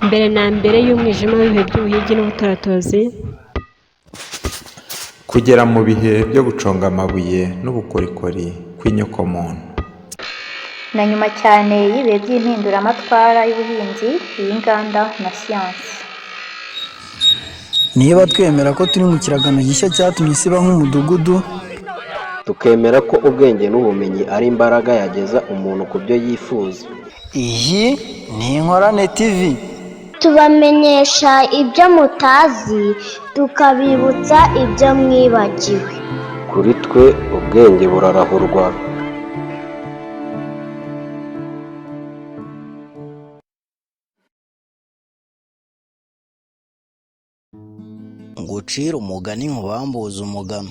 mbere na mbere y'umwijima w'ibihe by'ubuhigi n'ubutaratozi, kugera mu bihe byo guconga amabuye n'ubukorikori kw'inyokomuntu, na nyuma cyane y'ibihe by'impinduramatwara y'ubuhinzi, iy'inganda na siyansi. niba twemera ko turi mu kiragano gishya cyatumye isi iba nk'umudugudu, tukemera ko ubwenge n'ubumenyi ari imbaraga yageza umuntu ku byo yifuza. iyi ni Inkorane TV. tubamenyesha ibyo mutazi, tukabibutsa ibyo mwibagiwe. Kuri twe ubwenge burarahurwa. ngucira umugani nkubambuza umugano,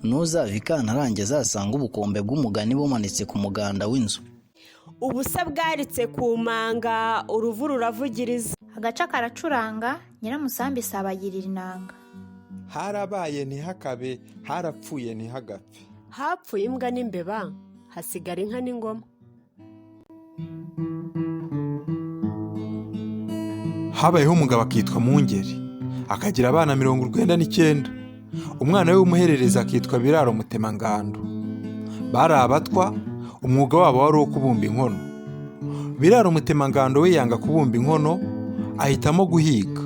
ntuzava ikantarange azasanga ubukombe bw'umugani bumanitse ku muganda w'inzu. ubusa bwaritse ku manga, uruvu ruravugiriza. Agaca karacuranga, nyiramusambi isabagirira inanga. harabaye ntihakabe, harapfuye ntihagapfe, hapfuye imbwa n'imbeba, hasigara inka n'ingoma. habayeho umugabo akitwa Mungeri, akagira abana 99. umwana we w'umuhererezi akitwa Biraro Mutemangando. bari abatwa, umwuga wabo wari uwo kubumba inkono. Biraro Mutemangando we yanga kubumba inkono, ahitamo guhiga.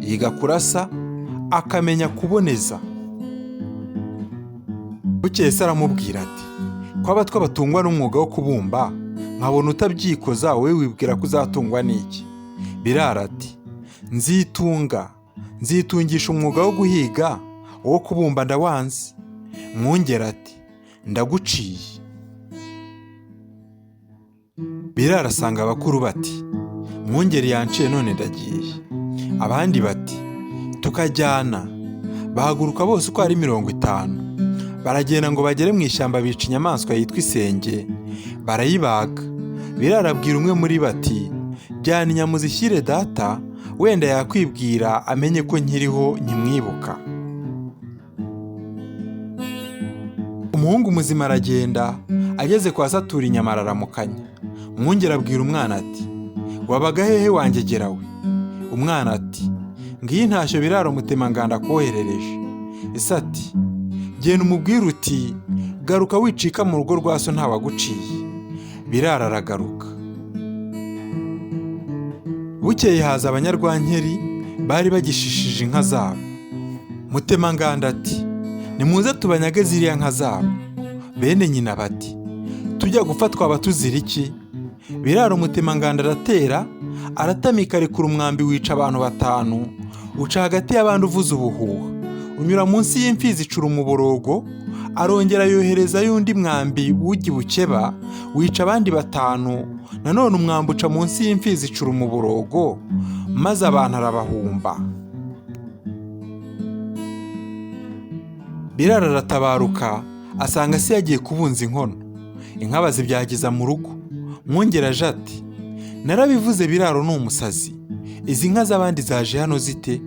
yiga kurasa, akamenya kuboneza. bukeye se aramubwira ati, ko abatwa batungwa n'umwuga wo kubumba, nkabona utabyikoza, wowe wibwira ko uzatungwa n'iki? Biraro ati, nzitungisha umwuga wo guhiga, uwo kubumba ndawanze. Mwungeri ati, ndaguciye. Biraro asanga abakuru bati, Mwungeri yanciye none ndagiye. abandi bati, tukajyana. bahaguruka bose uko ari 50. baragenda ngo bagere mu ishyamba, bica inyamaswa yitwa isenge, barayibaga. Biraro abwira umwe muri bati, jyana inyama uzishyire data, wenda yakwibwira amenye ko nkiriho nkimwibuka. umuhungu muzima aragenda, ageze kwa Satura inyama araramukanya. Mwungeri abwira umwana ati, wabaga hehe wangegera we? umwana ati, ngiyi ntashyo Biraro Mutemangando akoherereje. ese ati, genda umubwire uti, garuka wicika mu rugo rwa so ntawaguciye. Biraro aragaruka. bukeye haza abanyarwankeri bari bagishishije inka zabo. Mutemangando ati, nimuze tubanyage ziriya nka zabo. bene nyina bati, tujya gupfa twaba tuzira iki? Biraro Mutemangando aratera, aratamika, arekura umwambi, wica abantu 5, uca hagati y'abandi uvuza ubuhuha, unyura munsi y'imfizi, icura umuborogo, arongera yohereza y'undi mwambi w'ugi bukeba, wica abandi 5, nanone umwambi uca munsi y'imfizi, icura umuborogo, maze abantu arabahumba. Biraro aratabaruka, asanga se yagiye kubunza inkono. inka bazibyagiza mu rugo. Mwungeri aje ati, narabivuze Biraro ni umusazi, izi nka z'abandi zaje hano zite?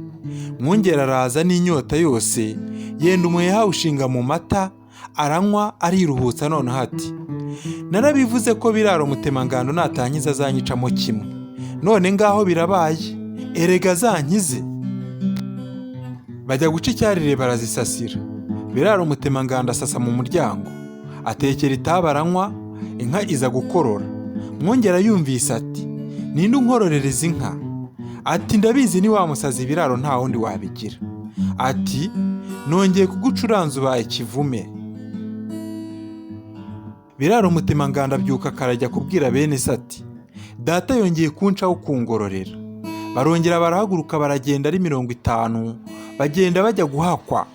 Mwungeri araza n'inyota yose, yenda umuheha awushinga mu mata, aranywa ariruhutsa. noneho ati, narabivuze ko Biraro Mutemangando natankiza azanyicamo kimwe, none ngaho birabaye, erega zankize. bajya guca icyarire barazisasira. Biraro Mutemangando asasa mu muryango, atekera itabi aranywa, inka iza gukorora. Mwungeri yumvise ati, ninde unkororereza inka? ati, ndabizi ni wa musazi Biraro, nta wundi wabigira. ati, nongeye kugucuranza ubaye kivume. Biraro Mutemangando abyuka karajya kubwira bene se ati, data yongeye kuncaho kungororera. barongera barahaguruka, baragenda ari 50, bagenda bajya guhakwa.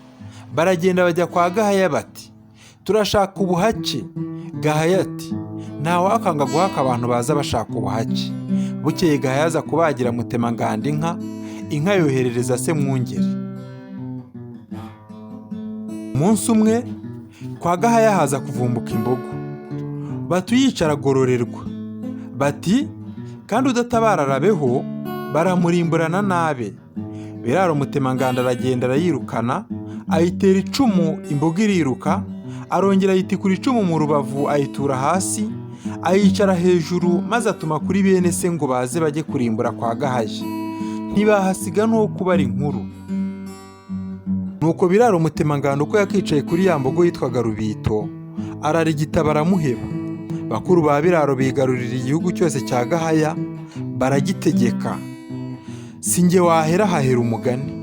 baragenda bajya kwa Gahaya bati, turashaka ubuhake. Gahaya ati, ntawakanga guhaka abantu baza bashaka ubuhake. bukeye Gahaya aza kubagira Mutemangando inka yoherereza se Mwungeri. umunsi umwe kwa Gahaya haza kuvumbuka imbogo, batuyicara agororerwa. bati, kandi udatabara arabeho, baramurimburana nabe. Biraro Mutemangando aragenda arayirukana, ayitera icumu, imbogo iriruka, arongera ayitikura icumu mu rubavu ayitura hasi, ayicara hejuru maze atuma kuri bene se ngo baze bajye kurimbura kwa Gahaja. Ntibahasiga n'uwo kubara inkuru. Nuko Biraro Mutemangando uko yakicaye kuri ya mbogo yitwaga Rubito, ararigita baramuheba. Bakuru ba Biraro bigarurira igihugu cyose cya Gahaya, baragitegeka. Sinjye wahera hahera umugani.